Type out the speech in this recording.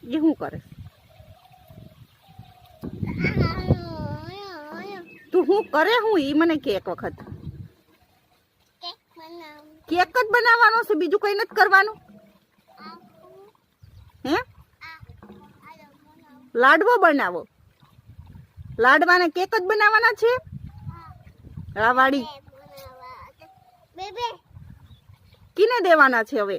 એ શું કરે તું શું કરે હું ઈ મને કે એક વખત કેક જ બનાવવાનો છે બીજું કઈ નથી કરવાનું હે લાડવો બનાવો લાડવાના કેક જ બનાવવાના છે આ વાડી કિને દેવાના છે હવે